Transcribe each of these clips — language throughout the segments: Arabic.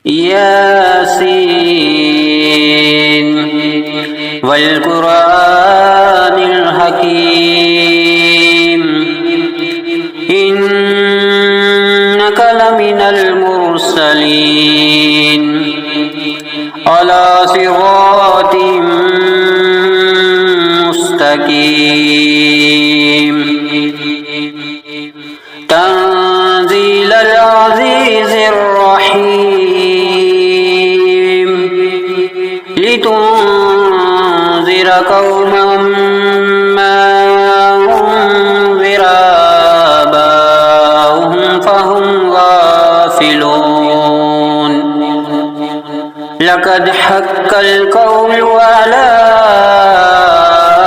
ياسين والقرآن الحكيم إنك لمن المرسلين على صراط مستقيم تنزيل العزيز الرحيم لتنذر قوما ما أنذر آباؤهم فهم غافلون لقد حق القول على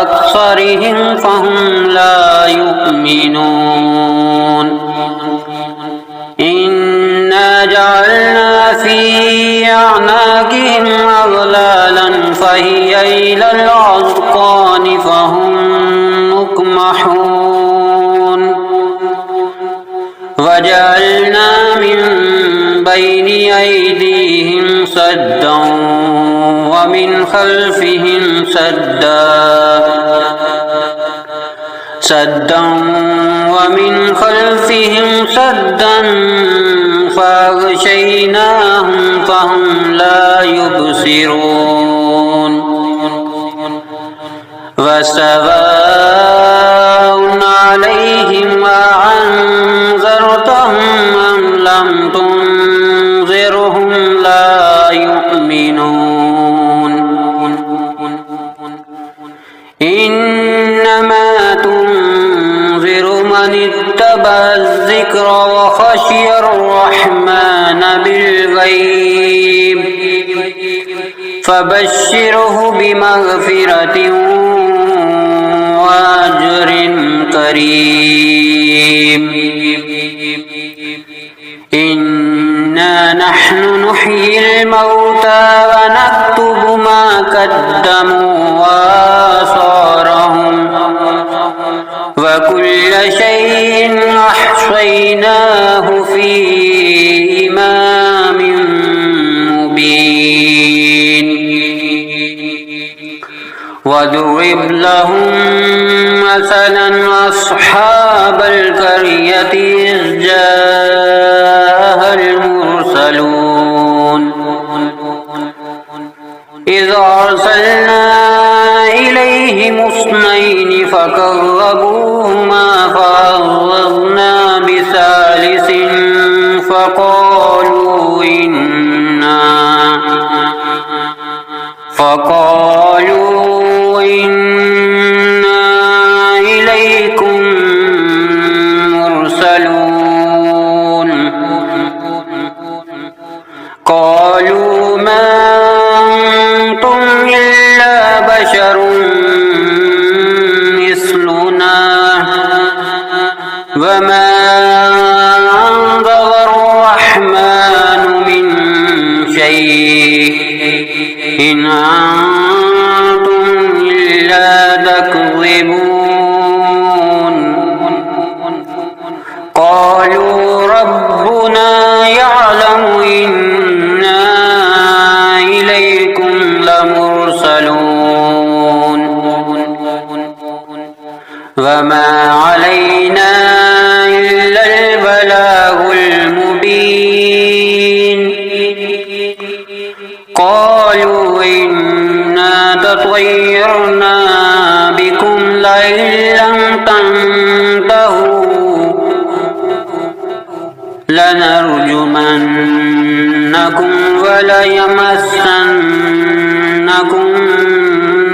أكثرهم فهم لا يؤمنون إنا جعلنا في أعناقهم أغلالا فهي إلى الأذقان فهم مقمحون وجعلنا من بين أيديهم سدا ومن خلفهم سدا ومن خلفهم سدا فأغشيناهم فهم لا يبصرون وسواء عليهم أأنذرتهم أم لم تنذرهم لا يؤمنون إنما تنذر من اتبع الذكر وخشي الرحمن بالغيب فبشره بمغفرة وأجر كريم إنا نحن نحيي الموتى ونكتب ما قدموا وآثارهم وكل شيء أحصيناه في إمام مبين واضرب لهم مثلا أصحاب القرية إذ جاءها المرسلون إذ أرسلنا إليهم اثنين فكذبوهما فعززنا بثالث فقالوا إنا إليكم مرسلون قالوا ما أنتم إلا بشر مثلنا وما أنزل الرحمن من شيء إن أنتم إلا تكذبون قالوا ربنا يعلم إنا إليكم لمرسلون وما علينا إلا البلاغ المبين قالوا إنا تطيرنا بكم لئن لم تنتهوا لنرجمنكم وليمسنكم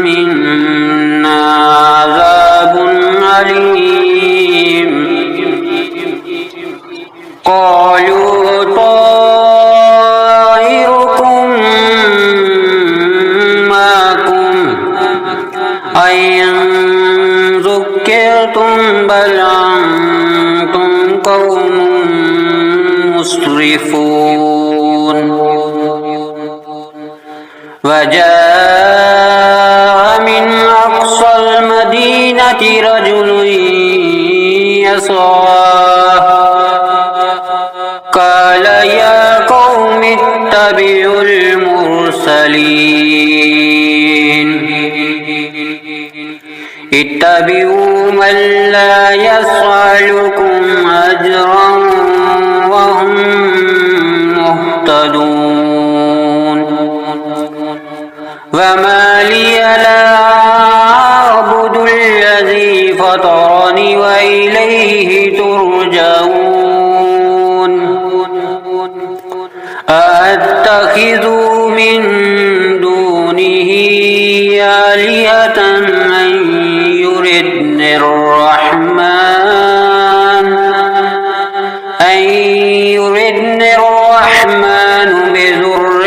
منا عذاب أليم قالوا طائركم معكم أئن ذكرتم بل أنتم قوم مسرفون وجاء من أقصى المدينة رجل يسعى قال يا قوم يتبع المرسلين اتبعوا من لا يسألكم أجرا وهم مهتدون وما لي لا أعبد الذي فطرني وإليه ترجعون أأتخذ من دونه آلهة أن يردني الرحمن بضر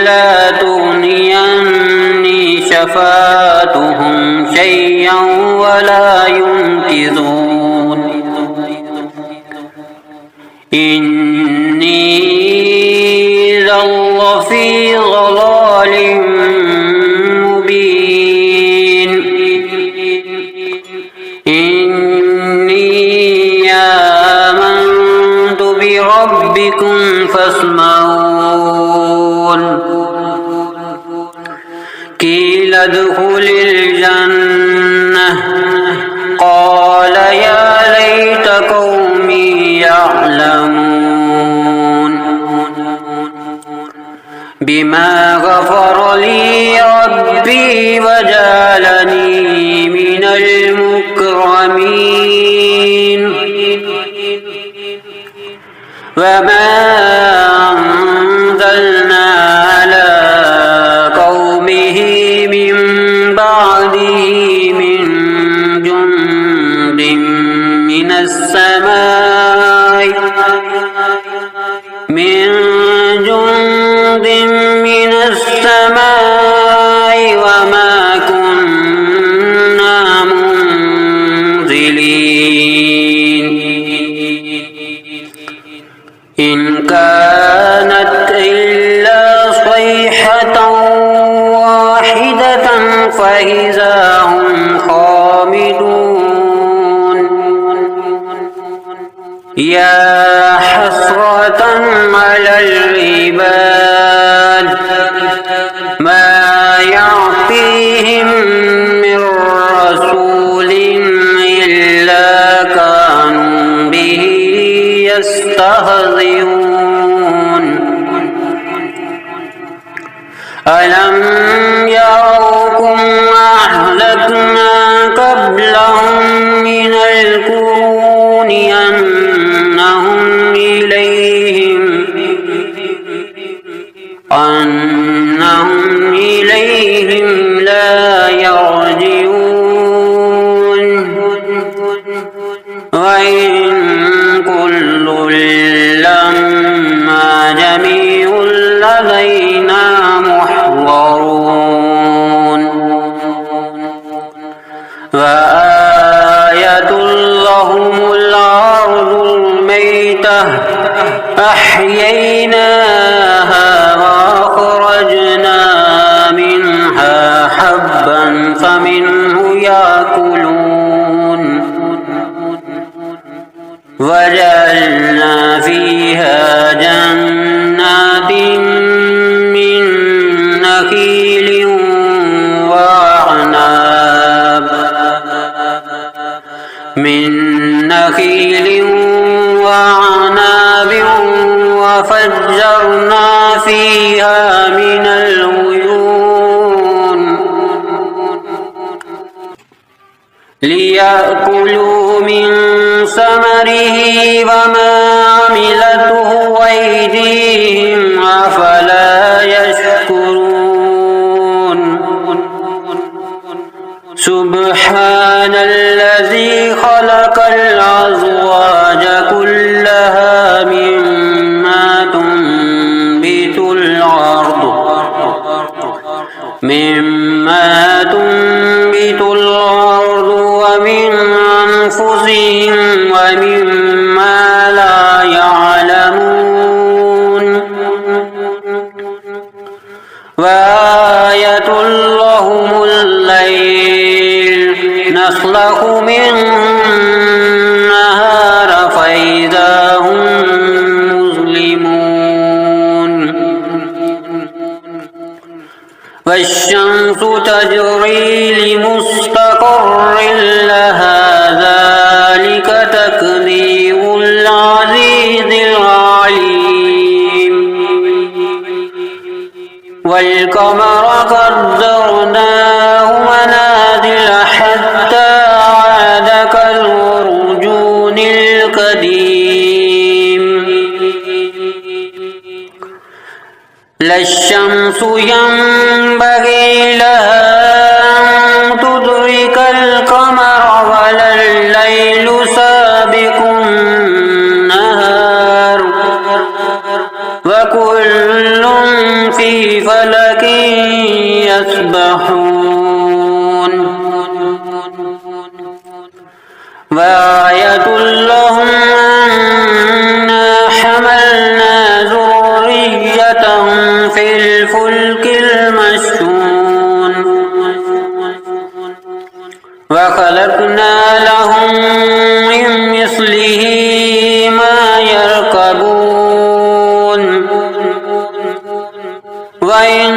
لا تغني عني شفاعتهم شيئا ولا ينقذون إني إذا لفي ضلال مبين إني آمنت بربكم فاسمعون قيل ادخل الجنة قال يا ليت قومي يعلمون بما غفر لي ربي وجعلني من المكرمين وما أنزلنا على قومه من بعده من جند من السماء وما كنا منزلين إن كانت إلا صيحة واحدة فإذا هم خامدون يا حسرة على العباد ما يعطيهم من رسول إلا كانوا به يستهزئون ألم يروا أهلكنا قبلهم من القرون أنهم إليهم لا يرجعون وإن كل لما جميع لدينا محضرون وآية لهم الأرض الميتة أحييناها وأخرجنا منها حبا فمنه يأكلون وجعلنا فيها جنات من نخيل وعناب وفجرنا فيها من العيون ليأكلوا من ثمره وما عملته أيديهم أفلا يشكرون سبحان الذي خلق الأزواج كلها مما تنبت الأرض ومن أنفسهم ومما لا يعلمون وآية لهم الليل نسلخ منه النهار فإذا هم مظلمون والشمس تجري لمستقر لها ذلك تقدير العزيز العليم والقمر قدرناه منازل حتى عاد كالعرجون القديم لا الشمس ينبغي لها أن تدرك القمر ولا الليل سابق النهار وكل في فلك يسبحون وآية لهم أنا حملنا ذريتهم في الفلك المشحون وخلقنا لهم من مثله ما يركبون وإن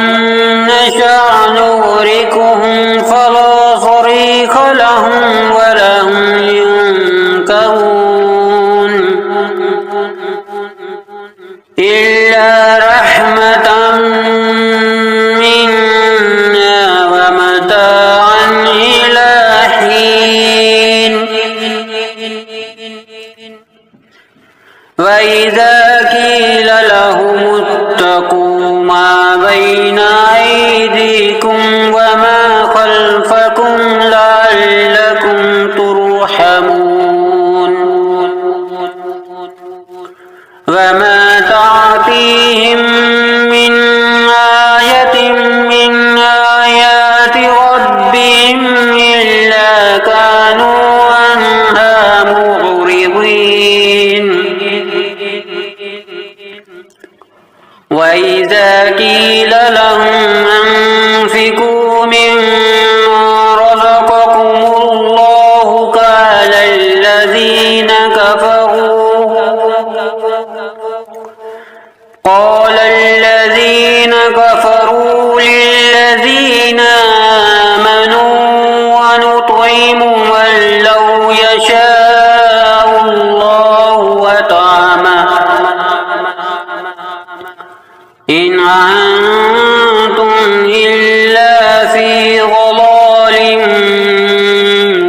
نشأ نغرقهم فلا صريخ لهم ولا هم ينكرون إلا رحمة منا ومتاعا إلى حين وإذا قيل لهم اتقوا ما بين أيديكم وما خلفكم لعلكم ترحمون وما تعطيهم من آية من آيات ربهم إلا كانوا عنها معرضين وإذا قيل لهم أنفقوا مما رزقكم الله قال الذين كفروا للذين آمنوا ونطعم من لو يشاء الله وطعمه إن أنتم إلا في ضلال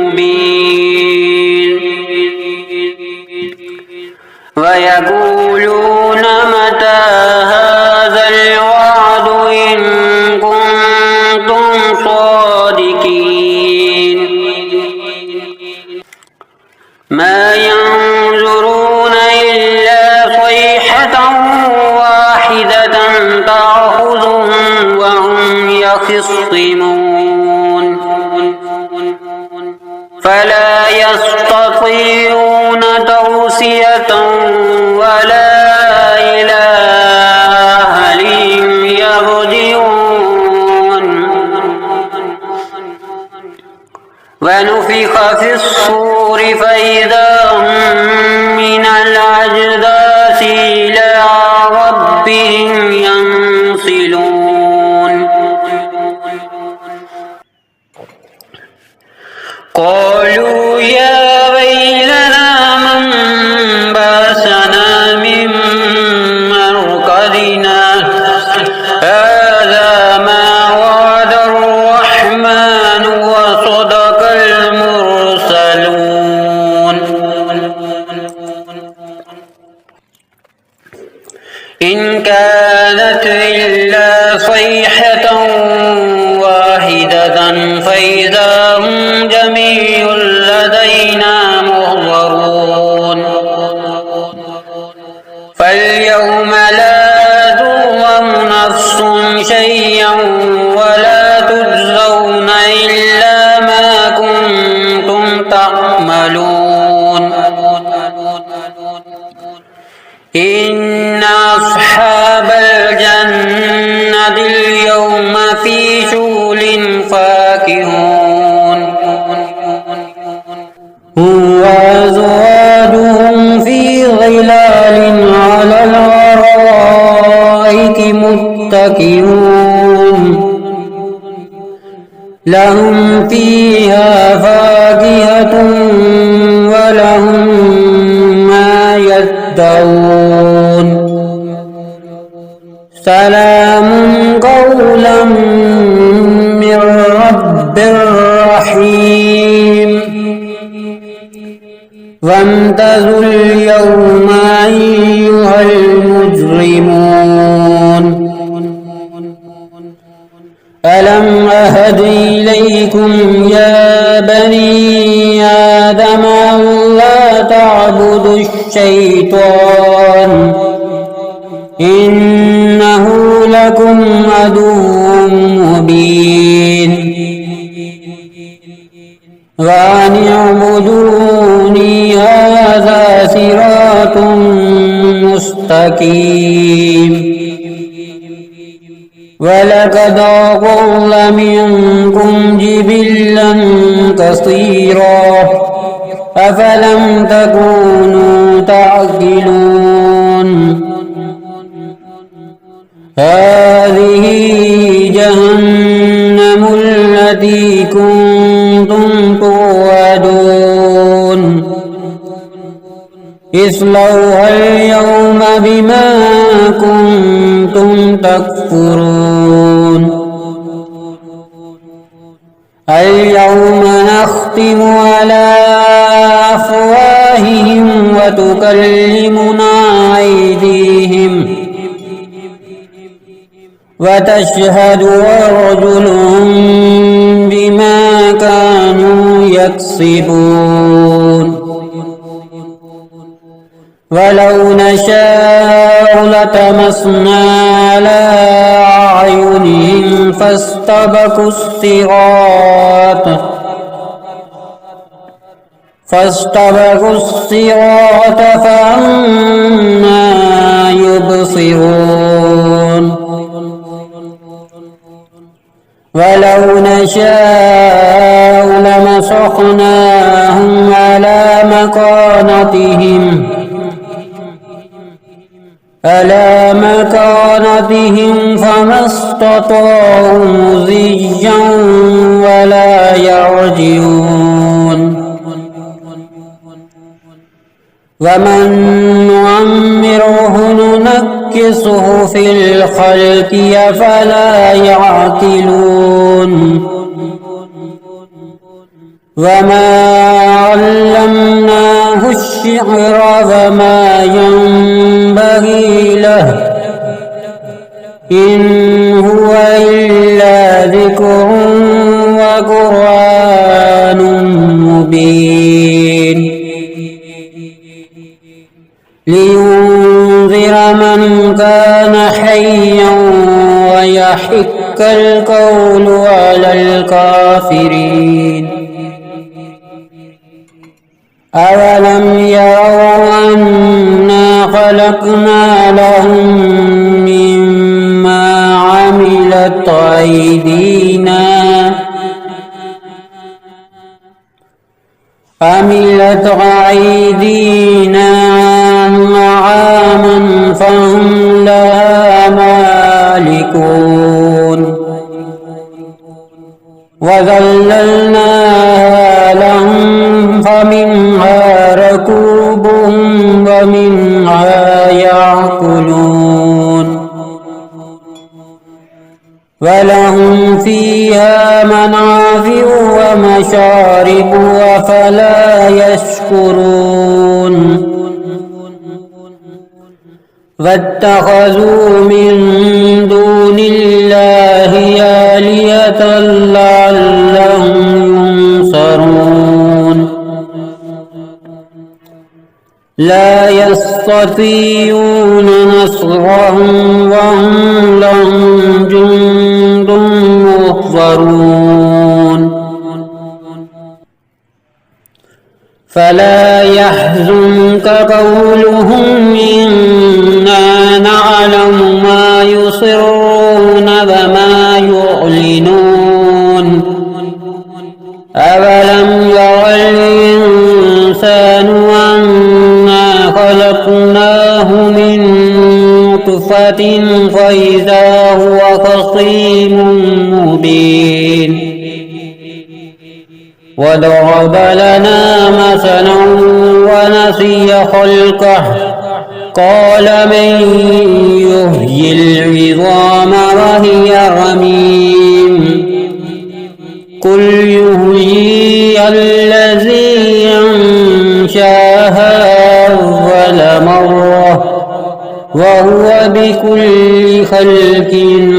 مبين ويقولون متى هذا الوعد إن كنتم صادقين ما ينظرون إلا صيحة واحدة تأخذهم وهم يخصمون فلا يستطيعون توصية ولا إلى أهلهم يرجعون ونفخ في الصور فإذا هم من الأجداث إلى ربهم ينسلون قالوا يا ويلنا من بعثنا من مرقدنا هذا ما وعد الرحمن وصدق المرسلون إن كانت إلا صيحة واحدة فإذا هم جميع لدينا محضرون فاليوم لا تظلم نفس شيئا ولا تجزون إلا ما كنتم تعملون إن أصحاب الجنة اليوم في شغل فاكهون وأزواجهم في ظلال على الأرائك متكئون لهم فيها فاكهة ولهم ما يدعون سلام قولا من رب رحيم وامتازوا اليوم أيها المجرمون ألم أهد إليكم يا بني آدم ألا تعبدوا الشيطان إنه لكم عدو مبين وأن اعبدوني هذا صراط مستقيم ولقد أضل منكم جبلا كثيرا أفلم تكونوا تعقلون هذه جهنم التي كنتم توعدون اصلوها اليوم بما كنتم تكفرون اليوم نختم على أفواههم وتكلمنا أيديهم وتشهد أرجلهم بما كانوا يكسبون ولو نشاء لطمسنا على أعينهم فاستبقوا الصراط فأنى يبصرون ولو نشاء لمسخناهم على مكانتهم فما استطاعوا مضيا ولا يرجعون ومن نعمره ننكسه في الخلق أفلا يعقلون وما علمناه الشعر وما ينبغي له إن هو إلا ذكر وقرآن مبين لينذر من كان حيا ويحق القول على الكافرين أولم يروا أنا خلقنا لهم مما عملت أيدينا أنعاما فهم لها مالكون وذللناها لهم فمنها ركوبهم ومنها يأكلون ولهم فيها منافع ومشارب أفلا يشكرون واتخذوا من دون الله آلهة لعلهم ينصرون لا يستطيعون نصرهم وهم لهم جند محضرون فلا يحزنك قولهم إنا نعلم ما يسرون وما يعلنون أولم ير الإنسان أنا خلقناه من نطفة فإذا هو خصيم مبين وضرب لنا مثلا ونسي خلقه قال من يحيي العظام وهي رميم قل يحييها الذي أنشاها أول مرة وهو بكل خلق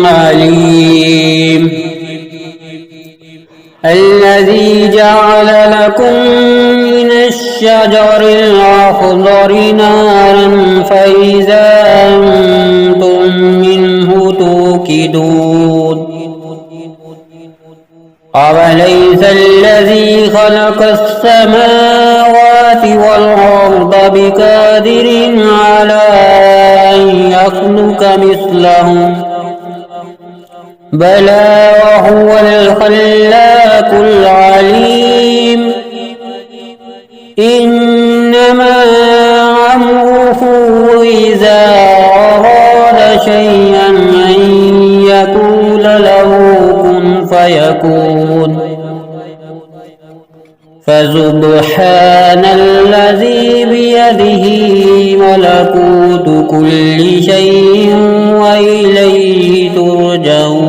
عليم الذي جعل لكم من الشجر الأخضر نارا فإذا أنتم منه توقدون أوليس الذي خلق السماوات والأرض بقادر على أن يخلق مثلهم بلى وهو الخلاق العليم إنما أمره إذا أراد شيئا أن يقول له كن فيكون فسبحان الذي بيده ملكوت كل شيء وإليه ترجعون